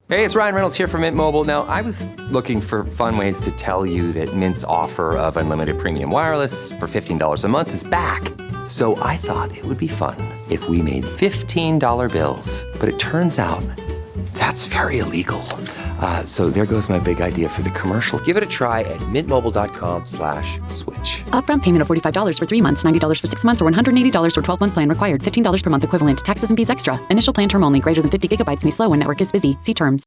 Hey, it's Ryan Reynolds here from Mint Mobile. Now, I was looking for fun ways to tell you that Mint's offer of unlimited premium wireless for $15 a month is back. So I thought it would be fun if we made $15 bills. But it turns out that's very illegal. So there goes my big idea for the commercial. Give it a try at mintmobile.com/switch. Upfront payment of $45 for 3 months, $90 for 6 months, or $180 for 12-month plan required. $15 per month equivalent. Taxes and fees extra. Initial plan term only. Greater than 50 gigabytes may slow when network is busy. See terms.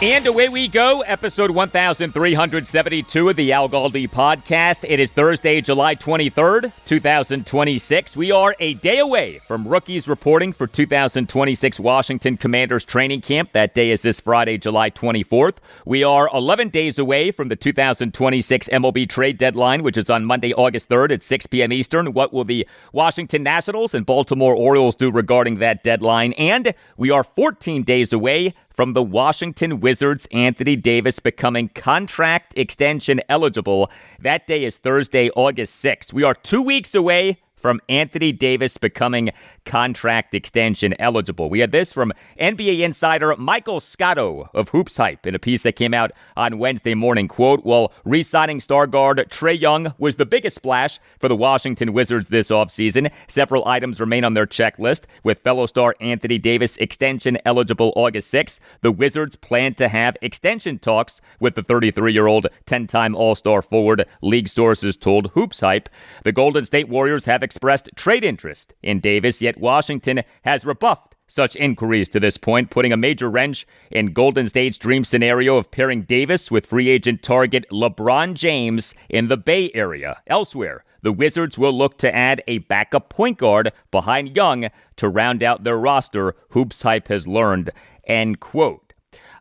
And away we go, episode 1372 of the Al Galdi podcast. It is Thursday, July 23rd, 2026. We are a day away from rookies reporting for 2026 Washington Commanders training camp. That day is this Friday, July 24th. We are 11 days away from the 2026 MLB trade deadline, which is on Monday, August 3rd at 6 p.m. Eastern. What will the Washington Nationals and Baltimore Orioles do regarding that deadline? And we are 14 days away from the Washington Wizards' Anthony Davis becoming contract extension eligible. That day is Thursday, August 6th. We are 2 weeks away from Anthony Davis becoming contract extension eligible. We had this from NBA insider Michael Scotto of Hoops Hype in a piece that came out on Wednesday morning. Quote, well, re-signing star guard Trae Young was the biggest splash for the Washington Wizards this offseason. Several items remain on their checklist, with fellow star Anthony Davis extension eligible August 6th. The Wizards plan to have extension talks with the 33-year-old 10-time All-Star forward, league sources told Hoops Hype. The Golden State Warriors have expressed trade interest in Davis, yet Washington has rebuffed such inquiries to this point, putting a major wrench in Golden State's dream scenario of pairing Davis with free agent target LeBron James in the Bay Area. Elsewhere, the Wizards will look to add a backup point guard behind Young to round out their roster, Hoops Hype has learned, end quote.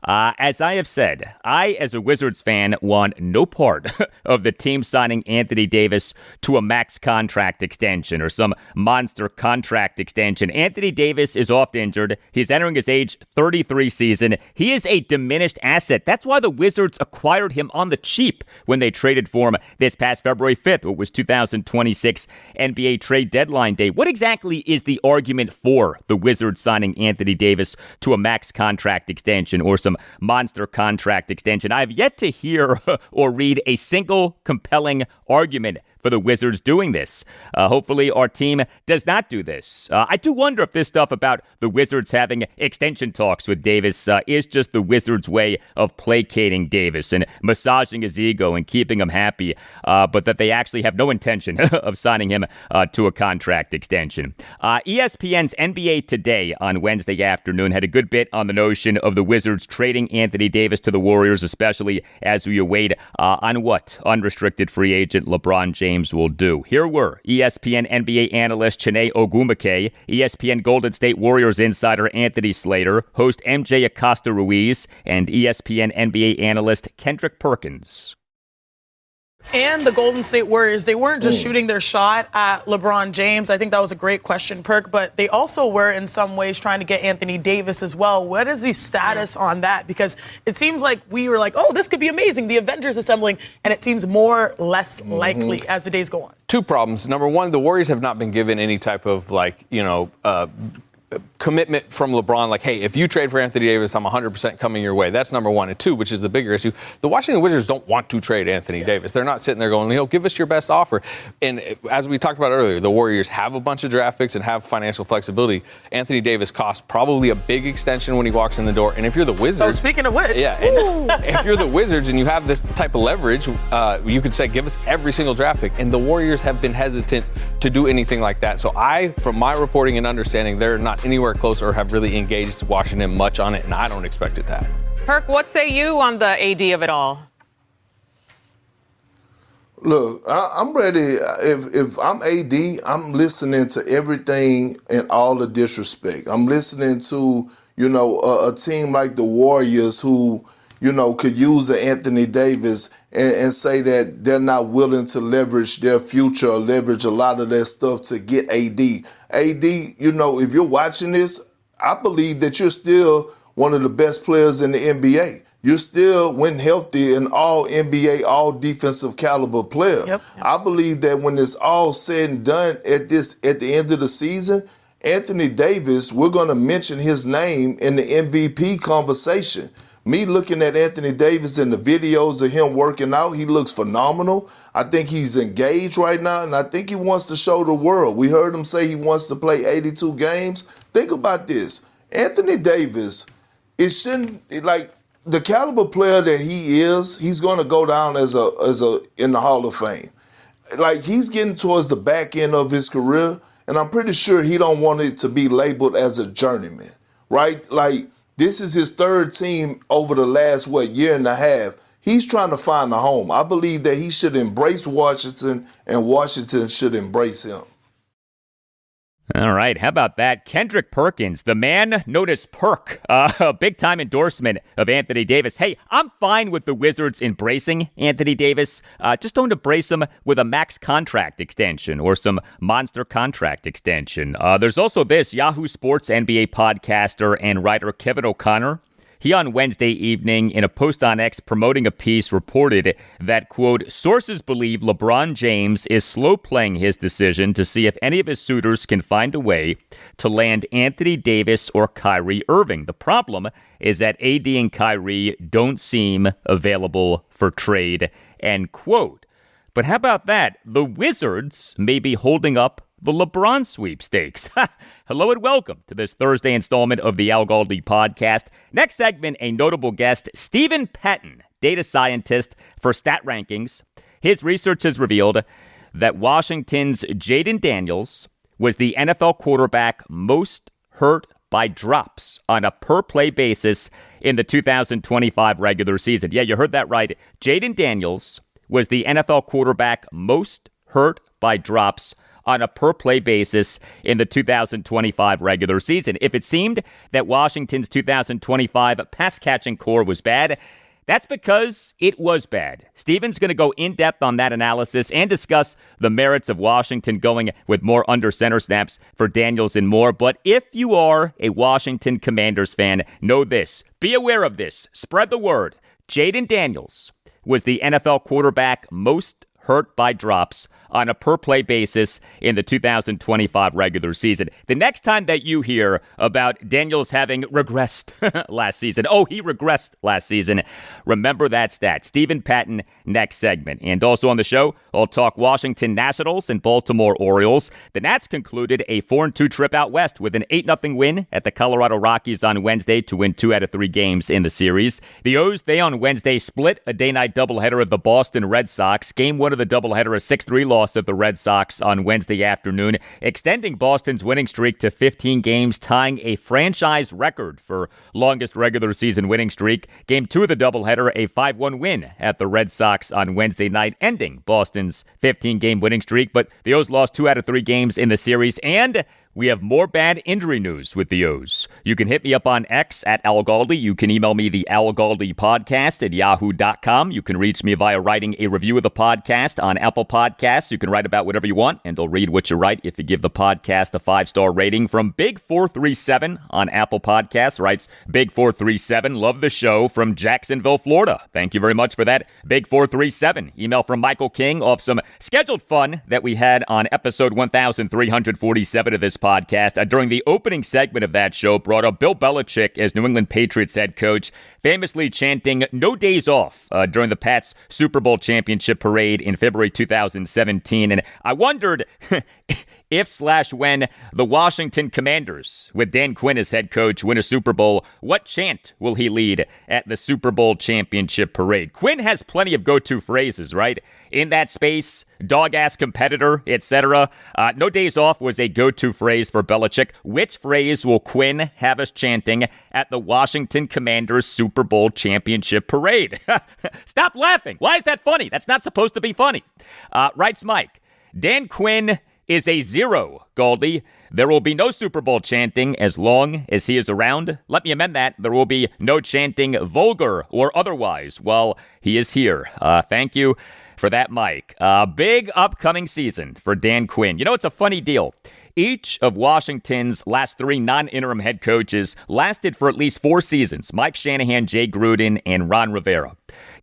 As I have said, I, as a Wizards fan, want no part of the team signing Anthony Davis to a max contract extension or some monster contract extension. Anthony Davis is oft injured. He's entering his age 33 season. He is a diminished asset. That's why the Wizards acquired him on the cheap when they traded for him this past February 5th, what was 2026 NBA trade deadline day. What exactly is the argument for the Wizards signing Anthony Davis to a max contract extension or some monster contract extension? I have yet to hear or read a single compelling argument for the Wizards doing this. Hopefully our team does not do this. I do wonder if this stuff about the Wizards having extension talks with Davis is just the Wizards' way of placating Davis and massaging his ego and keeping him happy, but that they actually have no intention of signing him to a contract extension. ESPN's NBA Today on Wednesday afternoon had a good bit on the notion of the Wizards trading Anthony Davis to the Warriors, especially as we await on what unrestricted free agent LeBron James will do. Here were ESPN NBA analyst Chiney Ogwumike, ESPN Golden State Warriors insider Anthony Slater, host MJ Acosta-Ruiz, and ESPN NBA analyst Kendrick Perkins. And the Golden State Warriors, they weren't just shooting their shot at LeBron James. I think that was a great question, Perk, but they also were in some ways trying to get Anthony Davis as well. What is the status on that? Because it seems like we were like, oh, this could be amazing, the Avengers assembling, and it seems more less likely as the days go on. Two problems. Number one, the Warriors have not been given any type of commitment from LeBron, like, hey, if you trade for Anthony Davis, I'm 100% coming your way. That's number one. And two, which is the bigger issue, the Washington Wizards don't want to trade Anthony Davis. They're not sitting there going, give us your best offer. And as we talked about earlier, the Warriors have a bunch of draft picks and have financial flexibility. Anthony Davis costs probably a big extension when he walks in the door. And if you're the Wizards... Oh, speaking of which... Yeah, if you're the Wizards and you have this type of leverage, you could say, give us every single draft pick. And the Warriors have been hesitant to do anything like that. So from my reporting and understanding, they're not anywhere close or have really engaged Washington much on it, and I don't expect it to happen. Perk, what say you on the AD of it all? Look, I'm ready. If I'm AD, I'm listening to everything and all the disrespect. I'm listening to, a team like the Warriors who, could use an Anthony Davis and say that they're not willing to leverage their future or leverage a lot of their stuff to get AD. AD, if you're watching this, I believe that you're still one of the best players in the NBA. You're still, when healthy, an all NBA, all defensive caliber player. Yep. I believe that when it's all said and done at the end of the season, Anthony Davis, we're going to mention his name in the MVP conversation. Me looking at Anthony Davis and the videos of him working out, he looks phenomenal. I think he's engaged right now, and I think he wants to show the world. We heard him say he wants to play 82 games. Think about this. Anthony Davis, it shouldn't, like, the caliber player that he is, he's going to go down as a in the Hall of Fame. Like, he's getting towards the back end of his career, and I'm pretty sure he don't want it to be labeled as a journeyman, right? Like, this is his third team over the last, year and a half. He's trying to find a home. I believe that he should embrace Washington, and Washington should embrace him. All right, how about that? Kendrick Perkins, the man known as Perk, a big-time endorsement of Anthony Davis. Hey, I'm fine with the Wizards embracing Anthony Davis. Just don't embrace him with a max contract extension or some monster contract extension. There's also this Yahoo Sports NBA podcaster and writer Kevin O'Connor. He on Wednesday evening in a post on X promoting a piece reported that, quote, sources believe LeBron James is slow playing his decision to see if any of his suitors can find a way to land Anthony Davis or Kyrie Irving. The problem is that AD and Kyrie don't seem available for trade, end quote. But how about that? The Wizards may be holding up the LeBron sweepstakes. Hello and welcome to this Thursday installment of the Al Galdi podcast. Next segment, a notable guest, Steven Patton, data scientist for StatRankings. His research has revealed that Washington's Jayden Daniels was the NFL quarterback most hurt by drops on a per-play basis in the 2025 regular season. Yeah, you heard that right. Jayden Daniels was the NFL quarterback most hurt by drops on a per-play basis in the 2025 regular season. If it seemed that Washington's 2025 pass-catching core was bad, that's because it was bad. Steven's going to go in-depth on that analysis and discuss the merits of Washington going with more under-center snaps for Daniels and more. But if you are a Washington Commanders fan, know this. Be aware of this. Spread the word. Jayden Daniels was the NFL quarterback most hurt by drops on a per-play basis in the 2025 regular season. The next time that you hear about Daniels having regressed last season, he regressed last season, remember that stat. Steven Patton, next segment. And also on the show, I'll talk Washington Nationals and Baltimore Orioles. The Nats concluded a 4-2 trip out west with an 8-0 win at the Colorado Rockies on Wednesday to win 2 out of 3 games in the series. The O's, they on Wednesday split a day-night doubleheader of the Boston Red Sox. Game 1 of the doubleheader, a 6-3 loss of the Red Sox on Wednesday afternoon, extending Boston's winning streak to 15 games, tying a franchise record for longest regular season winning streak. Game 2 of the doubleheader, a 5-1 win at the Red Sox on Wednesday night, ending Boston's 15-game winning streak. But the O's lost 2 out of 3 games in the series, and we have more bad injury news with the O's. You can hit me up on X at Al Galdi. You can email me the Al Galdi podcast at yahoo.com. You can reach me via writing a review of the podcast on Apple Podcasts. You can write about whatever you want, and I'll read what you write if you give the podcast a 5-star rating. From Big437 on Apple Podcasts writes, Big437, love the show from Jacksonville, Florida. Thank you very much for that, Big437. Email from Michael King off some scheduled fun that we had on episode 1347 of this podcast. During the opening segment of that show, brought up Bill Belichick as New England Patriots head coach, famously chanting no days off during the Pats Super Bowl championship parade in February 2017. And I wondered if/when the Washington Commanders, with Dan Quinn as head coach, win a Super Bowl, what chant will he lead at the Super Bowl championship parade? Quinn has plenty of go-to phrases, right? In that space, dog-ass competitor, etc. No days off was a go-to phrase for Belichick. Which phrase will Quinn have us chanting at the Washington Commanders Super Bowl championship parade? Stop laughing. Why is that funny? That's not supposed to be funny. Writes Mike, Dan Quinn is a 0, Galdi. There will be no Super Bowl chanting as long as he is around. Let me amend that. There will be no chanting, vulgar or otherwise, while he is here. Thank you for that, Mike. Big upcoming season for Dan Quinn. You know, it's a funny deal. Each of Washington's last 3 non-interim head coaches lasted for at least 4 seasons: Mike Shanahan, Jay Gruden, and Ron Rivera.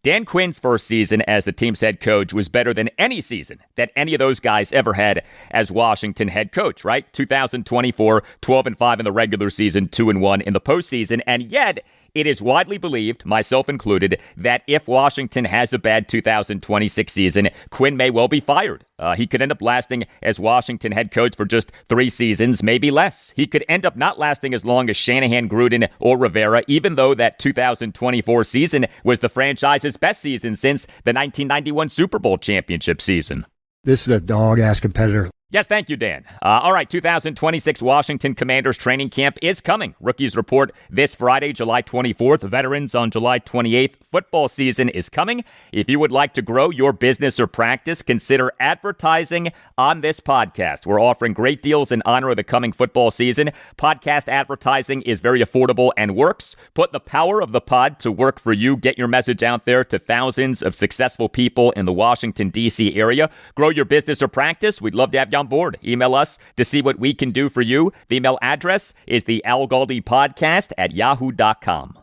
Dan Quinn's first season as the team's head coach was better than any season that any of those guys ever had as Washington head coach, right? 2024, 12-5 in the regular season, 2-1 in the postseason, and yet it is widely believed, myself included, that if Washington has a bad 2026 season, Quinn may well be fired. He could end up lasting as Washington head coach for just 3 seasons, maybe less. He could end up not lasting as long as Shanahan, Gruden, or Rivera, even though that 2024 season was the franchise's best season since the 1991 Super Bowl championship season. This is a dog-ass competitor. Yes, thank you, Dan. All right, 2026 Washington Commanders training camp is coming. Rookies report this Friday, July 24th. Veterans on July 28th. Football season is coming. If you would like to grow your business or practice, consider advertising on this podcast. We're offering great deals in honor of the coming football season. Podcast advertising is very affordable and works. Put the power of the pod to work for you. Get your message out there to thousands of successful people in the Washington, D.C. area. Grow your business or practice. We'd love to have you on board. Email us to see what we can do for you. The email address is the algaldipodcast@yahoo.com.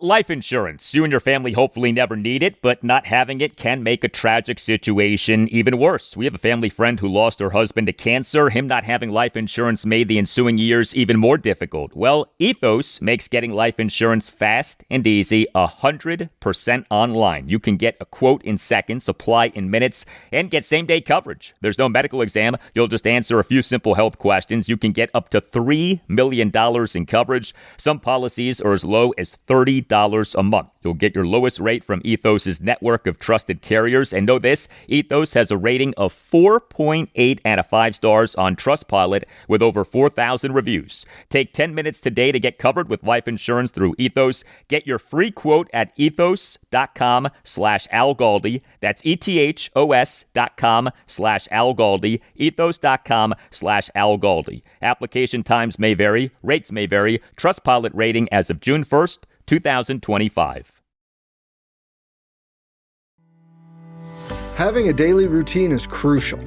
Life insurance. You and your family hopefully never need it, but not having it can make a tragic situation even worse. We have a family friend who lost her husband to cancer. Him not having life insurance made the ensuing years even more difficult. Well, Ethos makes getting life insurance fast and easy, 100% online. You can get a quote in seconds, apply in minutes, and get same-day coverage. There's no medical exam. You'll just answer a few simple health questions. You can get up to $3 million in coverage. Some policies are as low as $30 a month. You'll get your lowest rate from Ethos's network of trusted carriers. And know this, Ethos has a rating of 4.8 out of 5 stars on Trustpilot with over 4,000 reviews. Take 10 minutes today to get covered with life insurance through Ethos. Get your free quote at ethos.com/algaldi. That's ethos.com/algaldi. Ethos.com/algaldi. Application times may vary. Rates may vary. Trustpilot rating as of June 1st, 2025. Having a daily routine is crucial.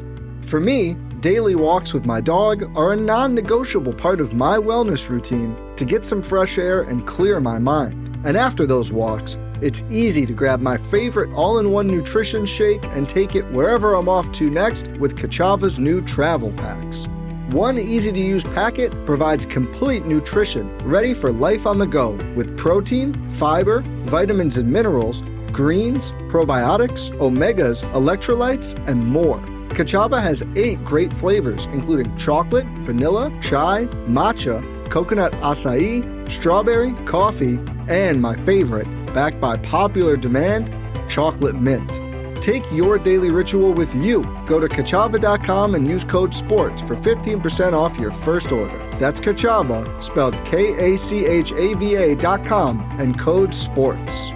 For me, daily walks with my dog are a non-negotiable part of my wellness routine to get some fresh air and clear my mind. And after those walks, it's easy to grab my favorite all-in-one nutrition shake and take it wherever I'm off to next with Kachava's new travel packs. One easy-to-use packet provides complete nutrition ready for life on the go with protein, fiber, vitamins and minerals, greens, probiotics, omegas, electrolytes, and more. Kachava has 8 great flavors, including chocolate, vanilla, chai, matcha, coconut acai, strawberry, coffee, and my favorite, backed by popular demand, chocolate mint. Take your daily ritual with you. Go to Kachava.com and use code SPORTS for 15% off your first order. That's Kachava, spelled Kachava.com, and code SPORTS.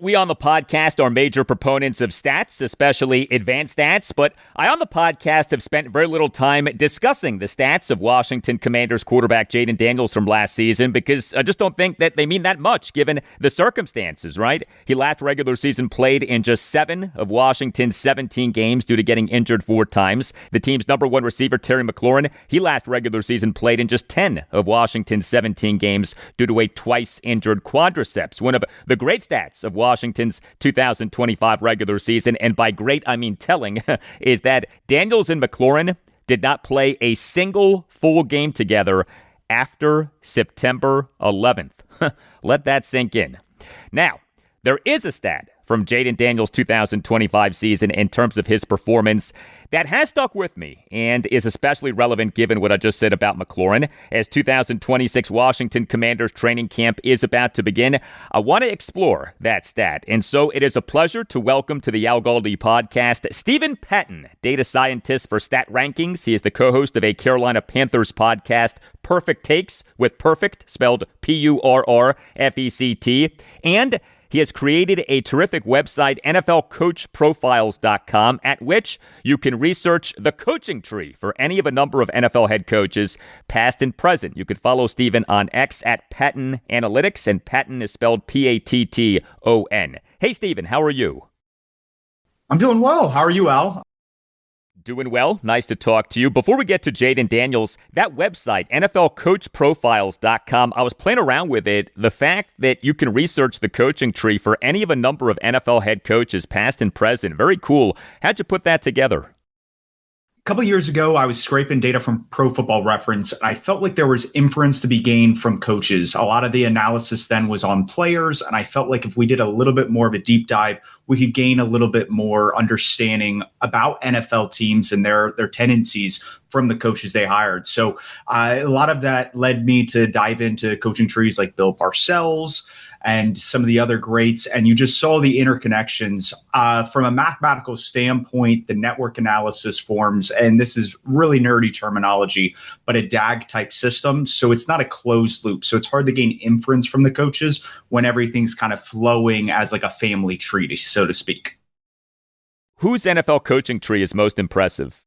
We on the podcast are major proponents of stats, especially advanced stats, but I on the podcast have spent very little time discussing the stats of Washington Commanders quarterback Jayden Daniels from last season because I just don't think that they mean that much given the circumstances, right? He last regular season played in just 7 of Washington's 17 games due to getting injured 4 times. The team's number 1 receiver, Terry McLaurin, he last regular season played in just 10 of Washington's 17 games due to a twice injured quadriceps. One of the great stats of Washington's 2025 regular season, and by great I mean telling, is that Daniels and McLaurin did not play a single full game together after September 11th. Let that sink in. Now, there is a stat from Jayden Daniels' 2025 season in terms of his performance that has stuck with me and is especially relevant given what I just said about McLaurin. As 2026 Washington Commanders training camp is about to begin, I want to explore that stat. And so it is a pleasure to welcome to the Al Galdi podcast Steven Patton, data scientist for StatRankings. He is the co-host of a Carolina Panthers podcast, Perfect Takes, with perfect spelled Purrfect. And he has created a terrific website, NFLCoachProfiles.com, at which you can research the coaching tree for any of a number of NFL head coaches, past and present. You can follow Steven on X at Patton Analytics, and Patton is spelled Patton. Hey, Steven, how are you? I'm doing well. How are you, Al? Doing well. Nice to talk to you. Before we get to Jayden Daniels, that website, NFLCoachProfiles.com, I was playing around with it. The fact that you can research the coaching tree for any of a number of NFL head coaches, past and present, very cool. How'd you put that together? A couple years ago, I was scraping data from Pro Football Reference. I felt like there was inference to be gained from coaches. A lot of the analysis then was on players, and I felt like if we did a little bit more of a deep dive, we could gain a little bit more understanding about NFL teams and their tendencies from the coaches they hired. So a lot of that led me to dive into coaching trees like Bill Parcells and some of the other greats. And you just saw the interconnections from a mathematical standpoint, the network analysis forms, and this is really nerdy terminology, but a DAG type system. So it's not a closed loop. So it's hard to gain inference from the coaches when everything's kind of flowing as like a family tree, so to speak. Whose NFL coaching tree is most impressive?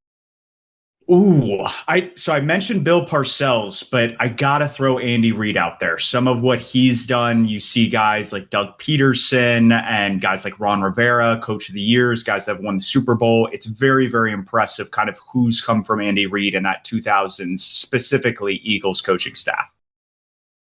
I mentioned Bill Parcells, but I gotta throw Andy Reid out there. Some of what he's done, you see guys like Doug Peterson and guys like Ron Rivera, Coach of the Years, guys that have won the Super Bowl. It's very, very impressive kind of who's come from Andy Reid and that 2000s, specifically Eagles coaching staff.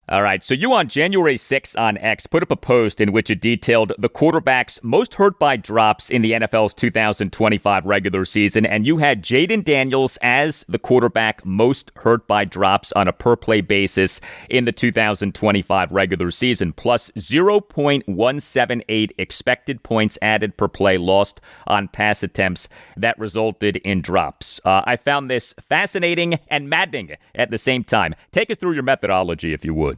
All right, so you on January 6th on X put up a post in which it detailed the quarterbacks most hurt by drops in the NFL's 2025 regular season, and you had Jayden Daniels as the quarterback most hurt by drops on a per-play basis in the 2025 regular season, plus 0.178 expected points added per play lost on pass attempts that resulted in drops. I found this fascinating and maddening at the same time. Take us through your methodology, if you would.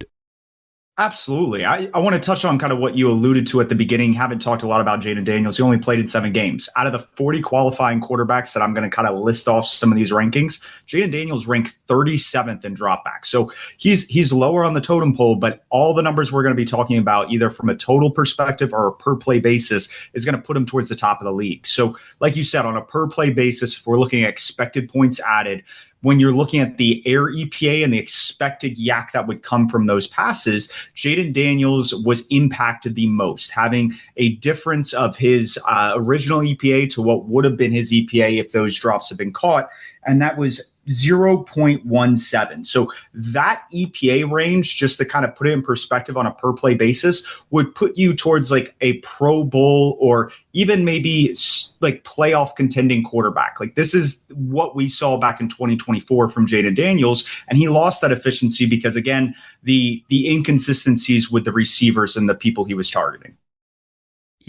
Absolutely. I want to touch on kind of what you alluded to at the beginning. Haven't talked a lot about Jayden Daniels. He only played in 7 games. Out of the 40 qualifying quarterbacks that I'm going to kind of list off some of these rankings, Jayden Daniels ranked 37th in dropback. So he's lower on the totem pole, but all the numbers we're going to be talking about, either from a total perspective or a per play basis, is going to put him towards the top of the league. So like you said, on a per play basis, if we're looking at expected points added, when you're looking at the air EPA and the expected yak that would come from those passes, Jayden Daniels was impacted the most, having a difference of his original EPA to what would have been his EPA if those drops had been caught. And that was 0.17. So that EPA range, just to kind of put it in perspective on a per play basis, would put you towards like a Pro Bowl or even maybe like playoff contending quarterback. Like this is what we saw back in 2024 from Jayden Daniels. And he lost that efficiency because, again, the inconsistencies with the receivers and the people he was targeting.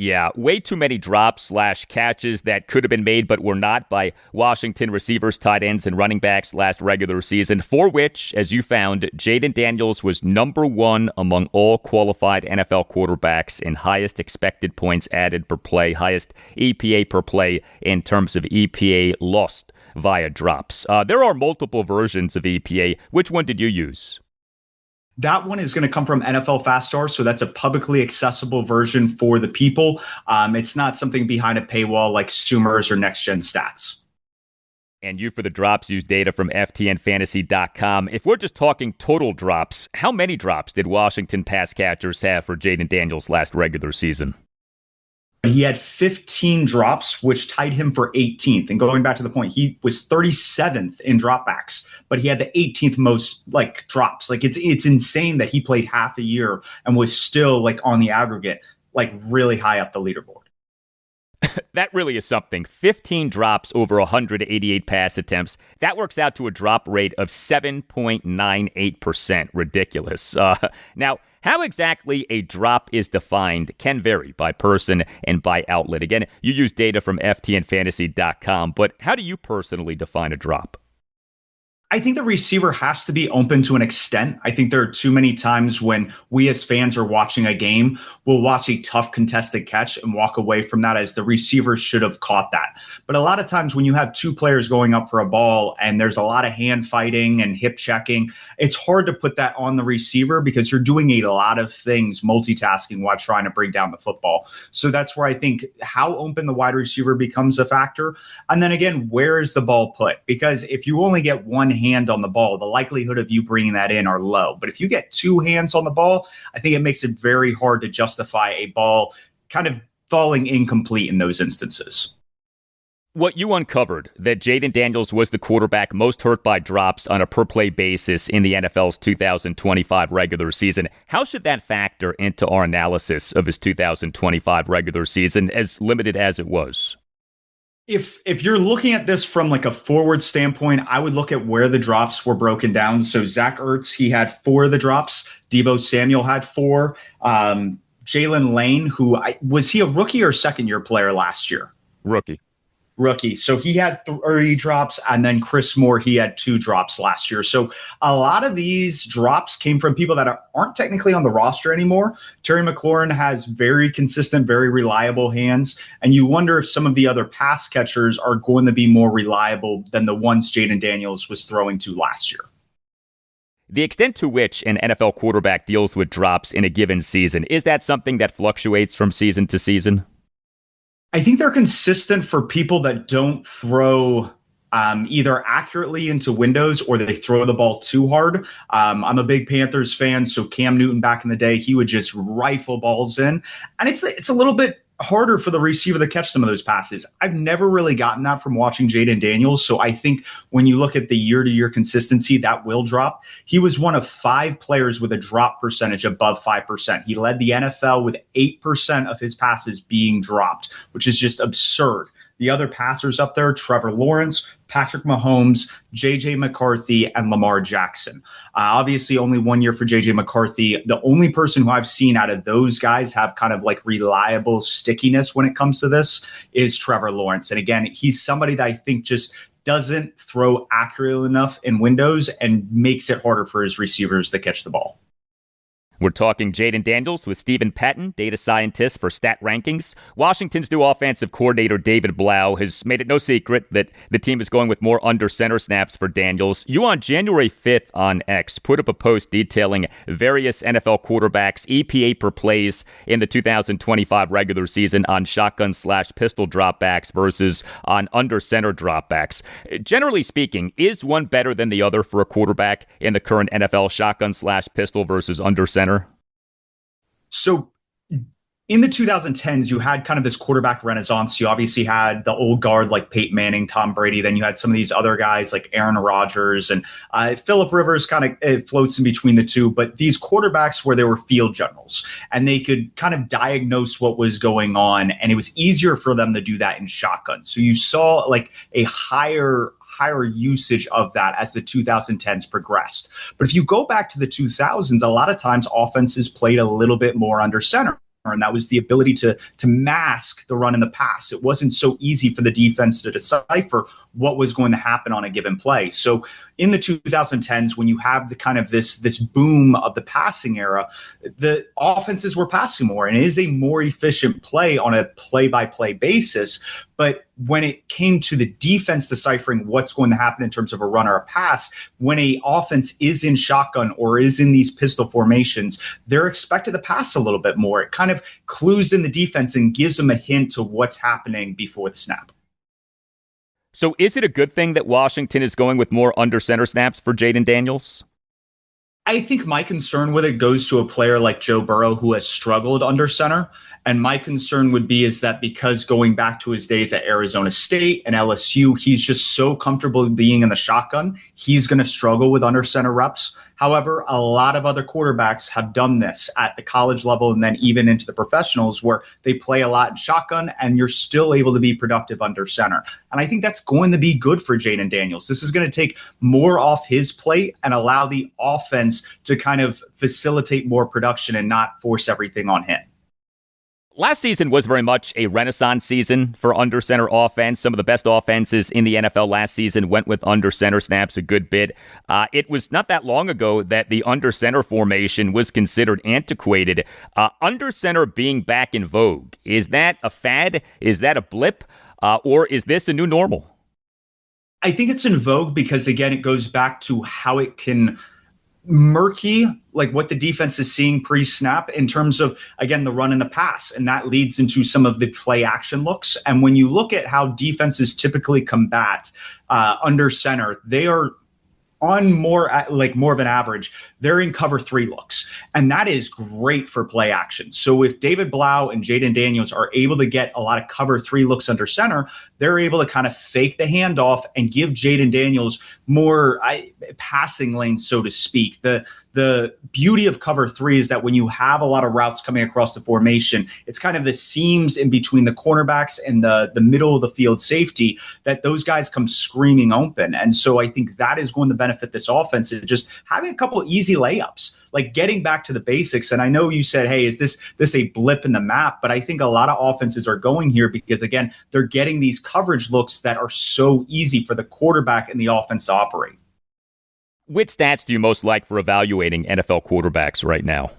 Yeah, way too many drops / catches that could have been made but were not by Washington receivers, tight ends, and running backs last regular season, for which, as you found, Jayden Daniels was number 1 among all qualified NFL quarterbacks in highest expected points added per play, highest EPA per play in terms of EPA lost via drops. There are multiple versions of EPA. Which one did you use? That one is going to come from NFL FastStar, so that's a publicly accessible version for the people. It's not something behind a paywall like Summers or Next Gen Stats. And you, for the drops, use data from FTNFantasy.com. If we're just talking total drops, how many drops did Washington pass catchers have for Jayden Daniels last regular season? He had 15 drops, which tied him for 18th. And going back to the point, he was 37th in dropbacks, but he had the 18th most like drops. Like it's insane that he played half a year and was still like on the aggregate, like really high up the leaderboard. That really is something. 15 drops over 188 pass attempts. That works out to a drop rate of 7.98%. Ridiculous. Now, how exactly a drop is defined can vary by person and by outlet. Again, you use data from FTNFantasy.com, but how do you personally define a drop? I think the receiver has to be open to an extent. I think there are too many times when we as fans are watching a game, we'll watch a tough contested catch and walk away from that as the receiver should have caught that. But a lot of times when you have two players going up for a ball and there's a lot of hand fighting and hip checking, it's hard to put that on the receiver because you're doing a lot of things multitasking while trying to bring down the football. So that's where I think how open the wide receiver becomes a factor. And then again, where is the ball put? Because if you only get one hand on the ball, the likelihood of you bringing that in are low. But if you get two hands on the ball, I think it makes it very hard to justify a ball kind of falling incomplete in those instances. What you uncovered, that Jayden Daniels was the quarterback most hurt by drops on a per-play basis in the NFL's 2025 regular season. How should that factor into our analysis of his 2025 regular season, as limited as it was? If you're looking at this from like a forward standpoint, I would look at where the drops were broken down. So Zach Ertz, he had 4 of the drops. Deebo Samuel had 4. Jalen Lane, was he a rookie or second-year player last year? Rookie. So he had 3 drops, and then Chris Moore, he had 2 drops last year. So a lot of these drops came from people that aren't technically on the roster anymore. Terry McLaurin has very consistent, very reliable hands, and you wonder if some of the other pass catchers are going to be more reliable than the ones Jayden Daniels was throwing to last year. The extent to which an NFL quarterback deals with drops in a given season, is that something that fluctuates from season to season? I think they're consistent for people that don't throw either accurately into windows or they throw the ball too hard. I'm a big Panthers fan, so Cam Newton back in the day, he would just rifle balls in. And it's a little bit harder for the receiver to catch some of those passes. I've never really gotten that from watching Jayden Daniels. So I think when you look at the year-to-year consistency, that will drop. He was one of 5 players with a drop percentage above 5%. He led the NFL with 8% of his passes being dropped, which is just absurd. The other passers up there, Trevor Lawrence, Patrick Mahomes, J.J. McCarthy, and Lamar Jackson. Obviously, only 1 year for J.J. McCarthy. The only person who I've seen out of those guys have kind of like reliable stickiness when it comes to this is Trevor Lawrence. And again, he's somebody that I think just doesn't throw accurately enough in windows and makes it harder for his receivers to catch the ball. We're talking Jayden Daniels with Steven Patton, data scientist for StatRankings. Washington's new offensive coordinator, David Blau, has made it no secret that the team is going with more under center snaps for Daniels. You on January 5th on X put up a post detailing various NFL quarterbacks' EPA per plays in the 2025 regular season on shotgun/pistol dropbacks versus on under center dropbacks. Generally speaking, is one better than the other for a quarterback in the current NFL shotgun/pistol versus under center? So in the 2010s, you had kind of this quarterback renaissance. You obviously had the old guard like Peyton Manning, Tom Brady. Then you had some of these other guys like Aaron Rodgers and Phillip Rivers kind of floats in between the two. But these quarterbacks where they were field generals and they could kind of diagnose what was going on. And it was easier for them to do that in shotgun. So you saw like a higher usage of that as the 2010s progressed. But if you go back to the 2000s, a lot of times offenses played a little bit more under center. And that was the ability to mask the run and the pass. It wasn't so easy for the defense to decipher what was going to happen on a given play. So in the 2010s, when you have the kind of this boom of the passing era, the offenses were passing more, and it is a more efficient play on a play-by-play basis. But when it came to the defense deciphering what's going to happen in terms of a run or a pass, when a offense is in shotgun or is in these pistol formations, they're expected to pass a little bit more. It kind of clues in the defense and gives them a hint to what's happening before the snap. So is it a good thing that Washington is going with more under center snaps for Jayden Daniels? I think my concern with it goes to a player like Joe Burrow who has struggled under center. And my concern would be is that because going back to his days at Arizona State and LSU, he's just so comfortable being in the shotgun, he's going to struggle with under center reps. However, a lot of other quarterbacks have done this at the college level and then even into the professionals where they play a lot in shotgun and you're still able to be productive under center. And I think that's going to be good for Jayden Daniels. This is going to take more off his plate and allow the offense to kind of facilitate more production and not force everything on him. Last season was very much a renaissance season for under center offense. Some of the best offenses in the NFL last season went with under center snaps a good bit. It was not that long ago that the under center formation was considered antiquated. Under center being back in vogue, is that a fad? Is that a blip? Or is this a new normal? I think it's in vogue because, again, it goes back to how it can murky like what the defense is seeing pre-snap in terms of, again, the run and the pass. And that leads into some of the play action looks. And when you look at how defenses typically combat under center, they are on more of an average, they're in cover 3 looks. And that is great for play action. So if David Blau and Jayden Daniels are able to get a lot of cover 3 looks under center, they're able to kind of fake the handoff and give Jayden Daniels more passing lanes, so to speak. The beauty of cover 3 is that when you have a lot of routes coming across the formation, it's kind of the seams in between the cornerbacks and the middle of the field safety that those guys come screaming open. And so I think that is going to benefit this offense, is just having a couple of easy layups, like getting back to the basics. And I know you said, hey, is this a blip in the map? But I think a lot of offenses are going here because, again, they're getting these coverage looks that are so easy for the quarterback and the offense to operate. Which stats do you most like for evaluating NFL quarterbacks right now?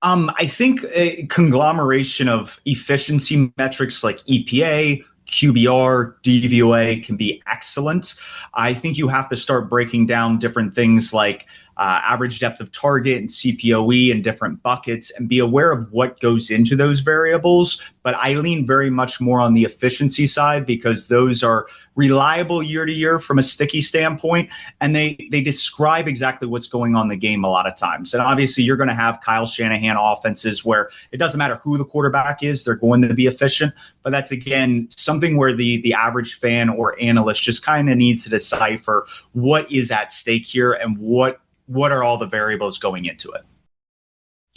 I think a conglomeration of efficiency metrics like EPA, QBR, DVOA can be excellent. I think you have to start breaking down different things like average depth of target and CPOE in different buckets and be aware of what goes into those variables. But I lean very much more on the efficiency side because those are reliable year to year from a sticky standpoint. And they describe exactly what's going on in the game a lot of times. And obviously you're going to have Kyle Shanahan offenses where it doesn't matter who the quarterback is, they're going to be efficient. But that's, again, something where the average fan or analyst just kind of needs to decipher what is at stake here and what are all the variables going into it.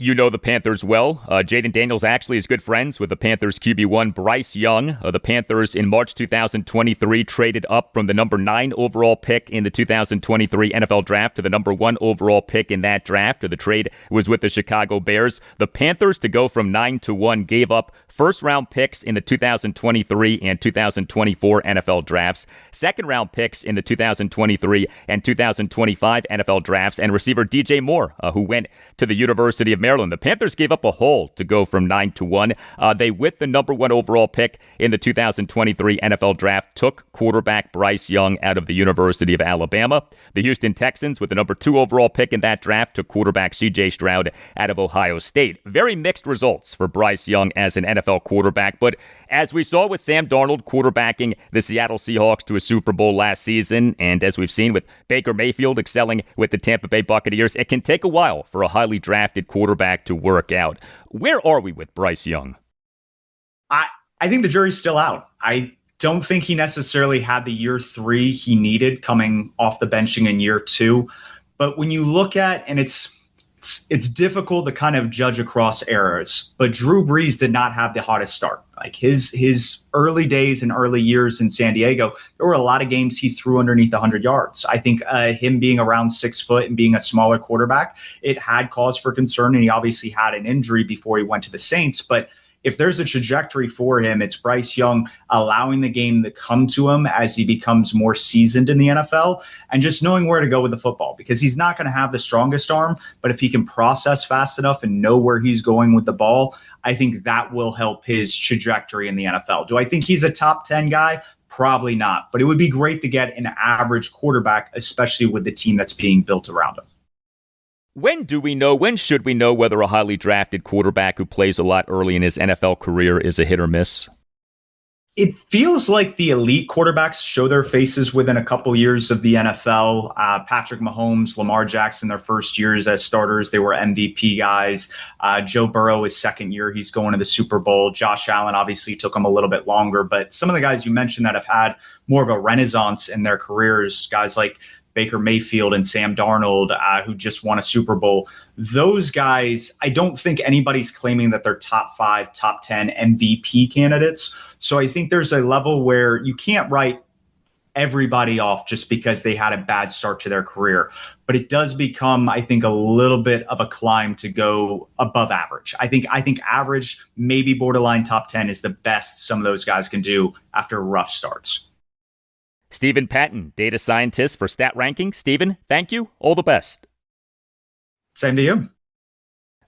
You know the Panthers well. Jayden Daniels actually is good friends with the Panthers QB1 Bryce Young. The Panthers in March 2023 traded up from the number 9 overall pick in the 2023 NFL draft to the number 1 overall pick in that draft. The trade was with the Chicago Bears. The Panthers, to go from 9 to 1, gave up first-round picks in the 2023 and 2024 NFL drafts, second-round picks in the 2023 and 2025 NFL drafts, and receiver DJ Moore, who went to the University of Maryland. The Panthers gave up a haul to go from 9 to 1. They, with the number 1 overall pick in the 2023 NFL draft, took quarterback Bryce Young out of the University of Alabama. The Houston Texans, with the number 2 overall pick in that draft, took quarterback C.J. Stroud out of Ohio State. Very mixed results for Bryce Young as an NFL quarterback, but as we saw with Sam Darnold quarterbacking the Seattle Seahawks to a Super Bowl last season, and as we've seen with Baker Mayfield excelling with the Tampa Bay Buccaneers, it can take a while for a highly drafted quarterback to work out. Where are we with Bryce Young? I think the jury's still out. I don't think he necessarily had the year 3 he needed coming off the benching in year 2. But when you look at, and it's difficult to kind of judge across eras, but Drew Brees did not have the hottest start. Like his early days and early years in San Diego, there were a lot of games he threw underneath 100 yards. I think him being around 6 foot and being a smaller quarterback, it had cause for concern. And he obviously had an injury before he went to the Saints. But if there's a trajectory for him, it's Bryce Young allowing the game to come to him as he becomes more seasoned in the NFL and just knowing where to go with the football, because he's not going to have the strongest arm. But if he can process fast enough and know where he's going with the ball, I think that will help his trajectory in the NFL. Do I think he's a top 10 guy? Probably not. But it would be great to get an average quarterback, especially with the team that's being built around him. When should we know whether a highly drafted quarterback who plays a lot early in his NFL career is a hit or miss? It feels like the elite quarterbacks show their faces within a couple years of the NFL. Patrick Mahomes, Lamar Jackson, their first years as starters, they were MVP guys. Joe Burrow, his second year, he's going to the Super Bowl. Josh Allen obviously took him a little bit longer, but some of the guys you mentioned that have had more of a renaissance in their careers, guys like Baker Mayfield and Sam Darnold, who just won a Super Bowl. Those guys, I don't think anybody's claiming that they're top 5, top 10 MVP candidates. So I think there's a level where you can't write everybody off just because they had a bad start to their career. But it does become, I think, a little bit of a climb to go above average. I think average, maybe borderline top 10 is the best some of those guys can do after rough starts. Steven Patton, data scientist for StatRankings. Steven, thank you. All the best. Same to you.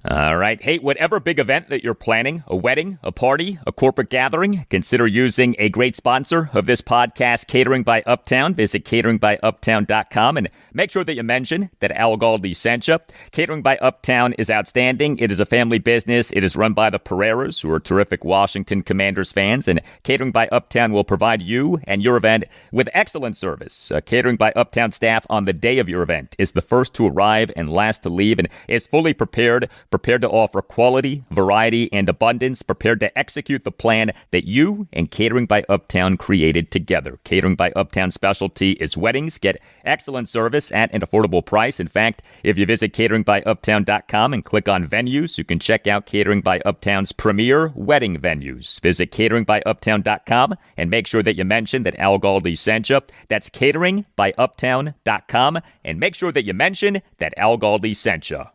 All right. Hey, whatever big event that you're planning, a wedding, a party, a corporate gathering, consider using a great sponsor of this podcast, Catering by Uptown. Visit cateringbyuptown.com and make sure that you mention that Al Galdi sent you. Catering by Uptown is outstanding. It is a family business. It is run by the Pereiras, who are terrific Washington Commanders fans, and Catering by Uptown will provide you and your event with excellent service. Catering by Uptown staff on the day of your event is the first to arrive and last to leave and is fully prepared to offer quality, variety, and abundance, prepared to execute the plan that you and Catering by Uptown created together. Catering by Uptown specialty is weddings. Get excellent service at an affordable price. In fact, if you visit cateringbyuptown.com and click on venues, you can check out Catering by Uptown's premier wedding venues. Visit cateringbyuptown.com and make sure that you mention that Al Galdi sent you. That's cateringbyuptown.com and make sure that you mention that Al Galdi sent you.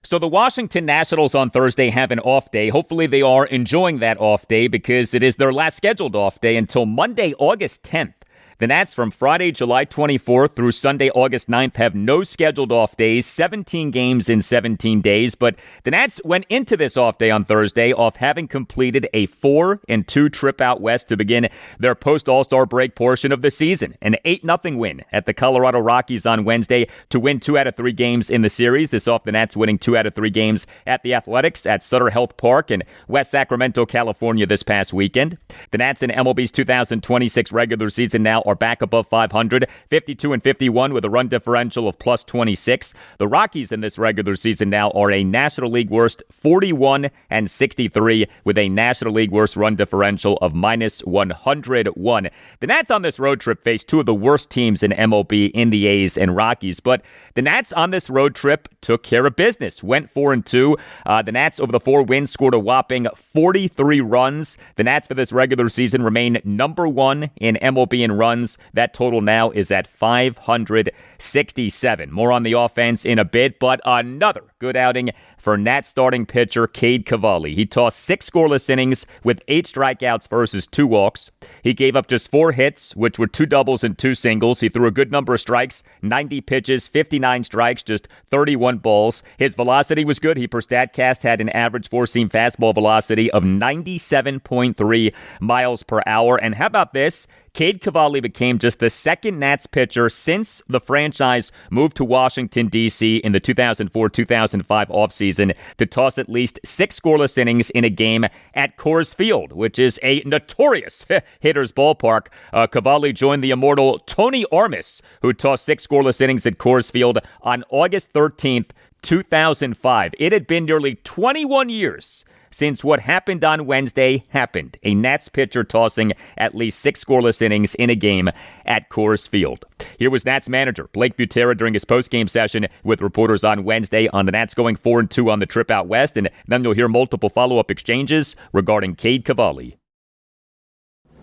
So the Washington Nationals on Thursday have an off day. Hopefully they are enjoying that off day because it is their last scheduled off day until Monday, August 10th. The Nats from Friday, July 24th through Sunday, August 9th have no scheduled off days, 17 games in 17 days. But the Nats went into this off day on Thursday off having completed a 4-2 trip out west to begin their post-All-Star break portion of the season. An 8-0 win at the Colorado Rockies on Wednesday to win 2 out of 3 games in the series. This off the Nats winning 2 out of 3 games at the Athletics at Sutter Health Park in West Sacramento, California this past weekend. The Nats in MLB's 2026 regular season now are back above 500, 52-51 with a run differential of plus 26. The Rockies in this regular season now are a National League worst 41-63 with a National League worst run differential of minus 101. The Nats on this road trip face 2 of the worst teams in MLB in the A's and Rockies, but the Nats on this road trip took care of business, went 4-2. The Nats over the 4 wins scored a whopping 43 runs. The Nats for this regular season remain number 1 in MLB in runs. That total now is at 567. More on the offense in a bit, but another good outing for Nats starting pitcher Cade Cavalli. He tossed 6 scoreless innings with 8 strikeouts versus 2 walks. He gave up just 4 hits, which were 2 doubles and 2 singles. He threw a good number of strikes, 90 pitches, 59 strikes, just 31 balls. His velocity was good. He per StatCast had an average 4-seam fastball velocity of 97.3 miles per hour. And how about this? Cade Cavalli became just the second Nats pitcher since the franchise moved to Washington, D.C. in the 2004-2005 offseason to toss at least 6 scoreless innings in a game at Coors Field, which is a notorious hitter's ballpark. Cavalli joined the immortal Tony Armas, who tossed 6 scoreless innings at Coors Field on August 13th, 2005. It had been nearly 21 years since what happened on Wednesday happened. A Nats pitcher tossing at least 6 scoreless innings in a game at Coors Field. Here was Nats manager Blake Butera during his post-game session with reporters on Wednesday on the Nats going 4-2 on the trip out west, and then you'll hear multiple follow-up exchanges regarding Cade Cavalli.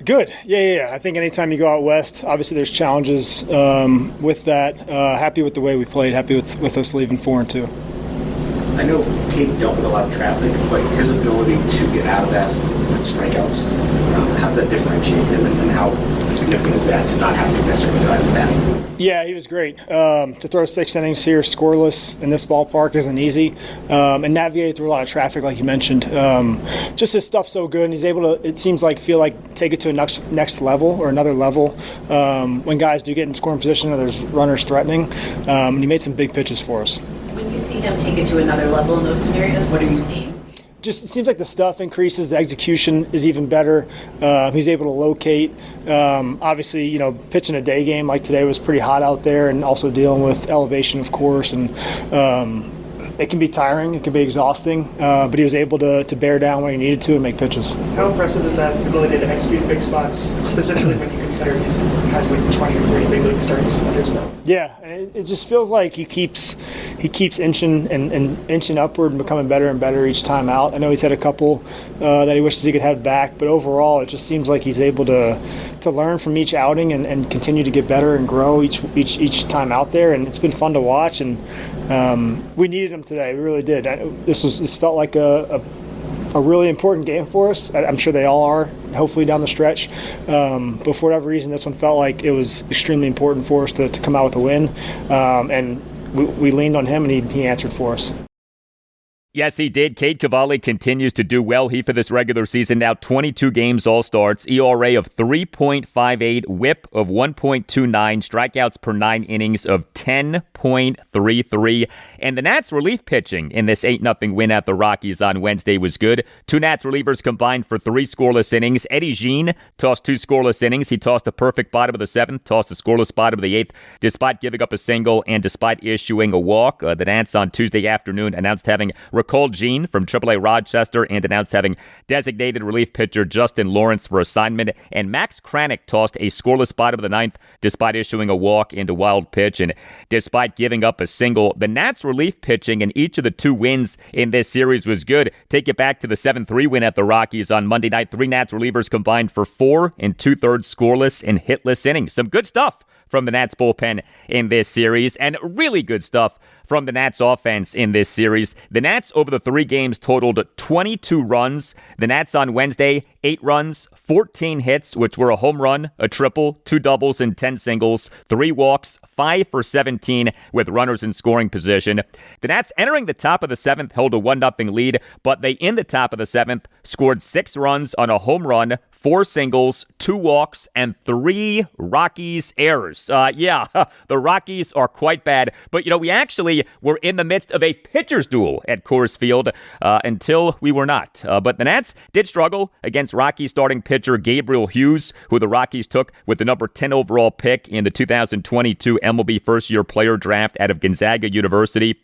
Good. Yeah. I think anytime you go out west, obviously there's challenges with that. Happy with the way we played, happy with us leaving 4-2. I know Cade dealt with a lot of traffic, but his ability to get out of that with strikeouts, how does that differentiate him, and how significant is that to not have to necessarily go out of the bat? Yeah, he was great. To throw 6 innings here scoreless in this ballpark isn't easy, and navigated through a lot of traffic, like you mentioned. Just his stuff's so good, and he's able to, it seems like, take it to a next level or another level when guys do get in scoring position or there's runners threatening, and he made some big pitches for us. When you see him take it to another level in those scenarios, what are you seeing? Just it seems like the stuff increases, the execution is even better. He's able to locate. Obviously, pitching a day game like today was pretty hot out there, and also dealing with elevation, of course. And it can be tiring, it can be exhausting, but he was able to bear down when he needed to and make pitches. How impressive is that ability to execute big spots, specifically when you consider he has like 20 or 40 big league starts under his belt? Yeah, and it just feels like he keeps inching and inching upward and becoming better and better each time out. I know he's had a couple that he wishes he could have back, but overall it just seems like he's able to learn from each outing and continue to get better and grow each time out there, and it's been fun to watch. And we needed him today. We really did. This felt like a really important game for us. I'm sure they all are, hopefully down the stretch. But for whatever reason, this one felt like it was extremely important for us to come out with a win. And we leaned on him, and he answered for us. Yes, he did. Cade Cavalli continues to do well. He, for this regular season, now 22 games, all starts, ERA of 3.58, whip of 1.29, strikeouts per 9 innings of 10.33. And the Nats relief pitching in this 8-0 win at the Rockies on Wednesday was good. 2 Nats relievers combined for 3 scoreless innings. Eddie Jean tossed 2 scoreless innings. He tossed a perfect bottom of the 7th, tossed a scoreless bottom of the 8th, despite giving up a single and despite issuing a walk. The Nats on Tuesday afternoon announced having Cole Jean from AAA Rochester and announced having designated relief pitcher Justin Lawrence for assignment. And Max Kranick tossed a scoreless bottom of the 9th despite issuing a walk and a wild pitch. And despite giving up a single, the Nats relief pitching in each of the 2 wins in this series was good. Take it back to the 7-3 win at the Rockies on Monday night. 3 Nats relievers combined for 4 2/3 scoreless and hitless innings. Some good stuff from the Nats bullpen in this series, and really good stuff from the Nats offense in this series. The Nats over the 3 games totaled 22 runs. The Nats on Wednesday, 8 runs, 14 hits, which were a home run, a triple, 2 doubles, and 10 singles, 3 walks, 5 for 17 with runners in scoring position. The Nats entering the top of the 7th held a 1-0 lead, but they in the top of the 7th scored 6 runs on a home run, 4 singles, 2 walks, and 3 Rockies errors. The Rockies are quite bad. But, we actually were in the midst of a pitcher's duel at Coors Field until we were not. But the Nats did struggle against Rockies starting pitcher Gabriel Hughes, who the Rockies took with the number 10 overall pick in the 2022 MLB first-year player draft out of Gonzaga University.